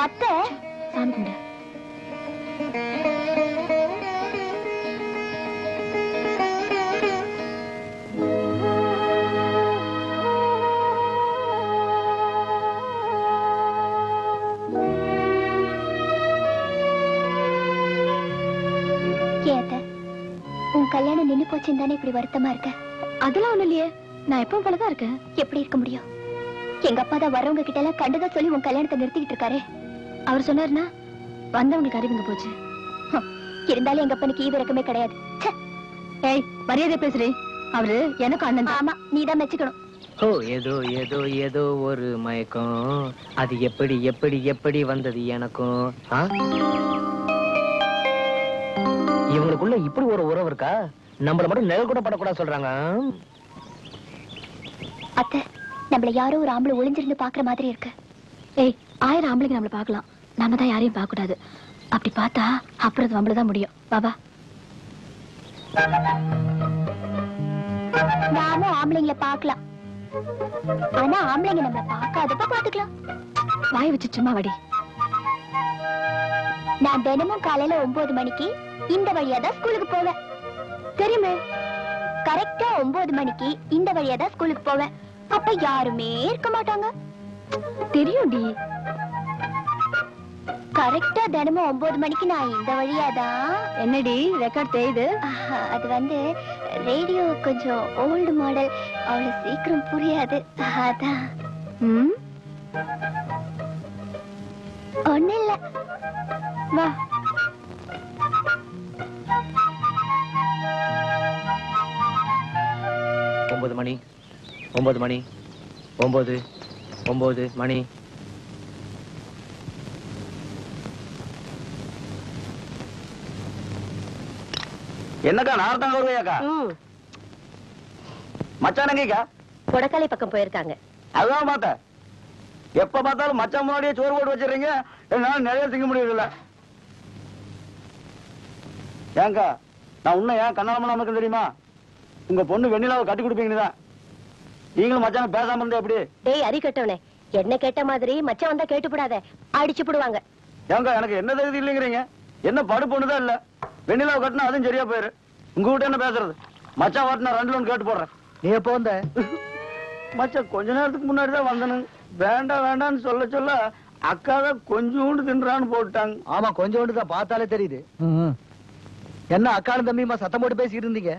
அத்தை சாமி கும்பிடு. உன் கல்யாணம் நின்னு போச்சுன்னு தானே இப்படி வருத்தமா இருக்க? அதெல்லாம் ஒண்ணு இல்லையே, நான் எப்பவும் போலதான் இருக்கேன். எப்படி இருக்க முடியும்? எங்க அப்பா தான் வரவங்க கிட்ட எல்லாம் கண்டதா சொல்லி உன் கல்யாணத்தை நிறுத்திக்கிட்டு இருக்காரு. அவர் சொன்னாருன்னா வந்தவங்களுக்கு அறிவுங்க போச்சு. இருந்தாலும் எங்க அப்பனுக்கு ஈவு இறக்கமே கிடையாது. ஏய், மரியாதை பேசுறேன். அவரு எனக்கு அண்ணன். ஆமா, நீதான் மெச்சுக்கணும். ஓ, ஏதோ ஏதோ ஏதோ ஒரு மயக்கம், அது எப்படி எப்படி எப்படி வந்தது எனக்கும். இவங்களுக்குள்ள இப்படி ஒரு உறவு இருக்கா? நம்மள மட்டும் நிழல் கூட படக்கூடாது சொல்றாங்க. அத்தை, நம்மள யாரோ ஒரு ஆம்பளை ஒளிஞ்சிருந்து பாக்குற மாதிரி இருக்கு. ஏய், 1000 ஆம்பளைங்க நம்மள பாக்கலாம், நாம தான் யாரையும் பார்க்க கூடாது. அப்படி பார்த்தா அப்புறம் நம்மளதான் முடியும். பாபா, நாமும் ஆம்பளைங்களை பார்க்கலாம், ஆனா ஆம்பளைங்க நம்மள பார்க்காதப்ப பாத்துக்கலாம். வாய் வச்சு சும்மா வடி. நான் தினமும் காலையில 9 மணிக்கு இந்த வழியா தான் ஸ்கூலுக்கு போவேன். தெரியுமே, கரெக்டா 9 மணிக்கு இந்த வழியா தான் ஸ்கூலுக்கு போவேன். அப்ப யாருமே இருக்க மாட்டாங்க. தெரியும்டி. கரெக்டா தினமும் 9 மணிக்கு நான் இந்த வழியாதான். என்னடி ரெக்கார்ட் செய்து? அது வந்து ரேடியோ கொஞ்சம் ஓல்டு மாடல், அவ்வளவு சீக்கிரம் புரியாது. அதான். ஒண்ணு இல்ல, வா. ஒன்பது மணி 9 மணி 9 மணி. என்னக்கா நார்த்தான் வருவையாக்கா? மச்சானங்கக்கா கொடக்காலை பக்கம் போயிருக்காங்க. அதான் பார்த்தா எப்ப பார்த்தாலும் மச்சான் முன்னாடியே சோறு போட்டு வச்சிருக்கீங்க. என்னால நிறைய திங்க முடியல. ஏங்கா, நான் உன்ன ஏன் கண்ணாம நமக்கு தெரியுமா? உங்க பொண்ணு வெண்ணிலாவை கட்டி கொடுப்பீங்கதான். நீங்களும் மச்சான பேசாம இருந்தா எப்படி? டேய் அரி கட்டவனே, என்ன கேட்ட மாதிரி மச்சான் வந்தா கேட்டு போடாத, அடிச்சு போடுவாங்க. ஏங்க, எனக்கு என்ன தகுதி இல்லைங்கிறீங்க? என்ன படுப்பு ஒண்ணுதான் இல்ல. வெண்ணிலாவை கட்டினா அதுவும் சரியா போயிரு. உங்க கிட்ட என்ன பேசுறது? மச்சான் வாட்டினா 2 லோன் கேட்டு போடுறேன். நீ எப்போ வந்த? மச்சான் கொஞ்ச நேரத்துக்கு முன்னாடிதான் வந்தனு. வேண்டாம் வேண்டான்னு சொல்ல சொல்ல அக்காவை கொஞ்சோண்டு தின்றான்னு போட்டாங்க. ஆமா, கொஞ்சோண்டு தான், பார்த்தாலே தெரியுது. என்ன அக்காலும் தம்பியுமா சத்தம் போட்டு பேசிட்டு இருந்தீங்க?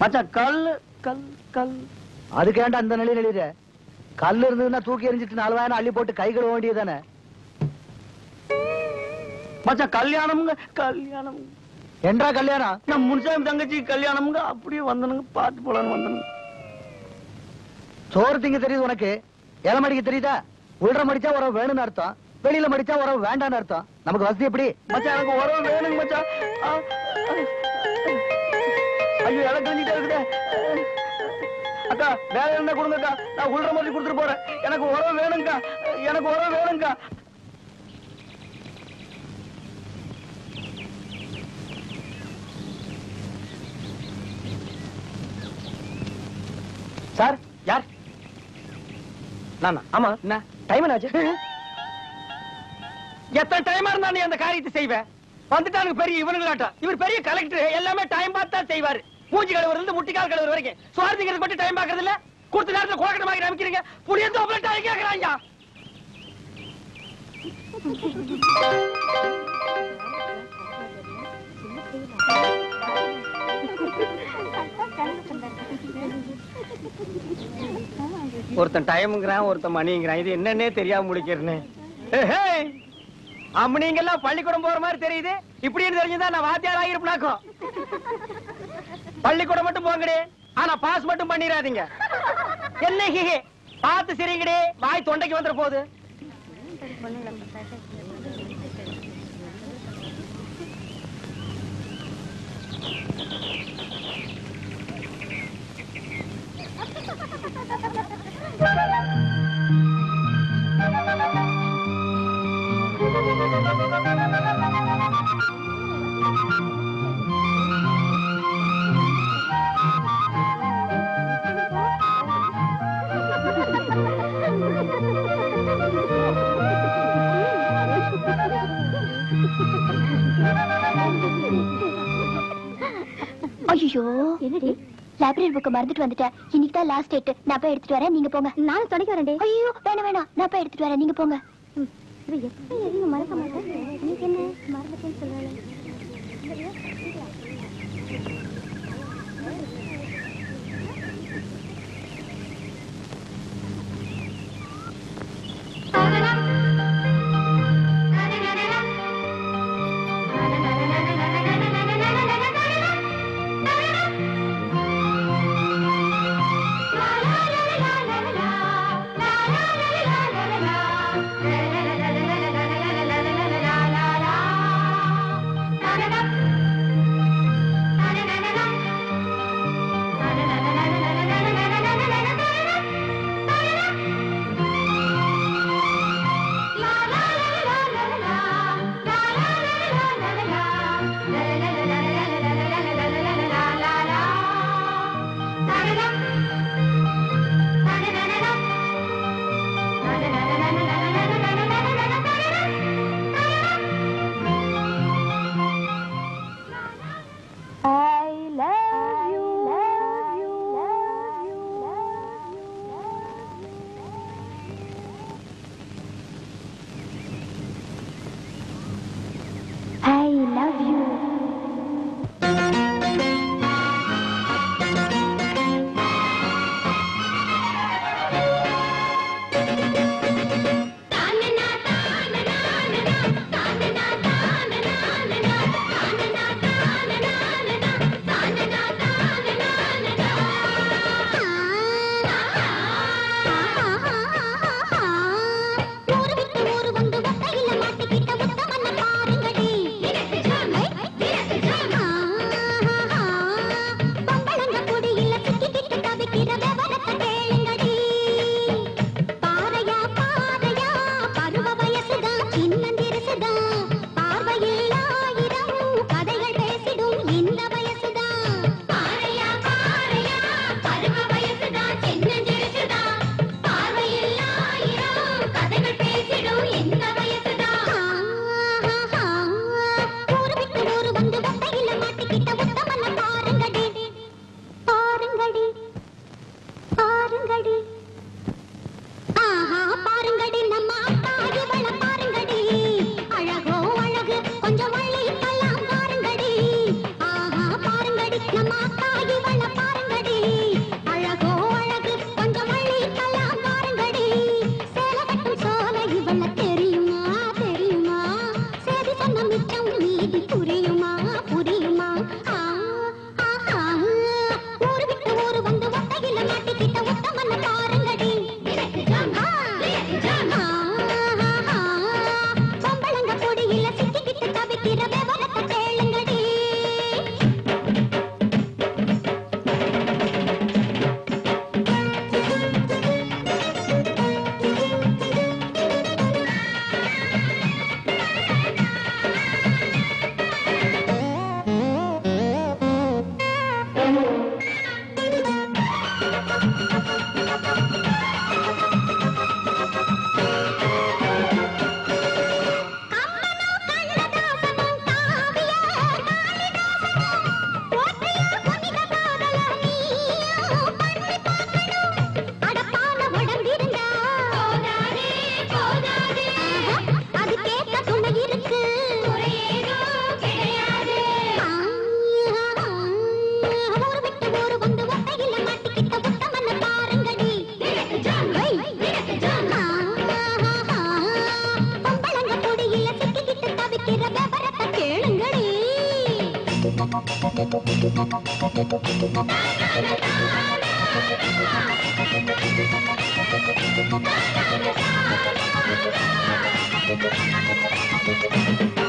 மச்சான் கல் கல் கல். அதுக்கு ஏன்டா அந்த நிலையில எழுதுற? கல் இருந்ததுன்னா தூக்கி எறிஞ்சிட்டு 4 வாயினா அள்ளி போட்டு கை கழுவ வேண்டியதானே? மச்சான் கல்யாணம்ங்க, கல்யாணம். என்றா கல்யாணம்? நான் முன்சாமி தங்கச்சி கல்யாணம்ங்க. அப்படியே வந்தனுங்க, பாத்து போலான்னு வந்தனுங்க. சோறு திங்க தெரியுது உனக்கு? இலை மடிக்க தெரியுதா? உள்ள மடிச்சா உறவு வேணும்னு அர்த்தம், வெளியில மடிச்சா உறவு வேண்டான்னு அர்த்தம். நமக்கு வசதி எப்படி? மச்சான் எனக்கு உறவு வேணுங்க மச்சான். ஐயோ, இலை கழிஞ்சிட்டே இருக்குதே. அக்கா, வேலை என்ன கொடுங்கக்கா, நான் உள்ள மாதிரி கொடுத்துட்டு போறேன். எனக்கு உறவு வேணுங்கக்கா, எனக்கு உறவு வேணுங்கக்கா. சார், யார்? நானா? ஆமா. என்ன டைம் என்னாச்சு? எத்தனை டைமா இருந்தா நீ அந்த காரியத்தை செய்வேன்? வந்துட்டானுங்க பெரிய இவனுங்களாட்டம். இவர் பெரிய கலெக்டர், எல்லாமே டைம் பார்த்து தான் செய்வாரு. மூஞ்சி கழுவுறது இருந்து முட்டிக்கால் கழுவுற வரைக்கும் சுவாரதிங்கிறது மட்டும் டைம் பார்க்கறது இல்ல. கொடுத்த நேரத்தில் குழக்கட்ட மாதிரி அமைக்கிறீங்க. புடியது அவ்வளவு டைம் கேட்கறாங்க. ஒருத்தன் டைம்ங்கிறான், ஒருத்தன் மணிங்கிறான். இது என்னன்னே தெரியாம முடிக்கிறேன்னு. அம்மனிங்கெல்லாம் பள்ளிக்கூடம் போற மாதிரி தெரியுது. இப்படின்னு தெரிஞ்சுதான் நான் வாத்தியார் ஆகிருப்பனாக்கும். பள்ளிக்கூடம் மட்டும் போங்கடே, ஆனா பாஸ் மட்டும் பண்ணிடாதீங்க. என்ன பார்த்து சரிங்கடே, வாய் தொண்டைக்கு வந்துட போகுது. ஐயோ என்னடி லைப்ரரி புக் மறந்துட்டு வந்துட்டேன். இன்னைக்கு தான் லாஸ்ட் டேட். நான் போய் எடுத்துட்டு வரேன், நீங்க போங்க. நானும் தொடங்கி வரேன். ஐயோ வேணாம், நான் போய் எடுத்துட்டு வரேன், நீங்க போங்க. மறக்க மாட்டேன். நீங்க என்ன மறந்துட்டேன்னு சொல்றாங்க. Thank you.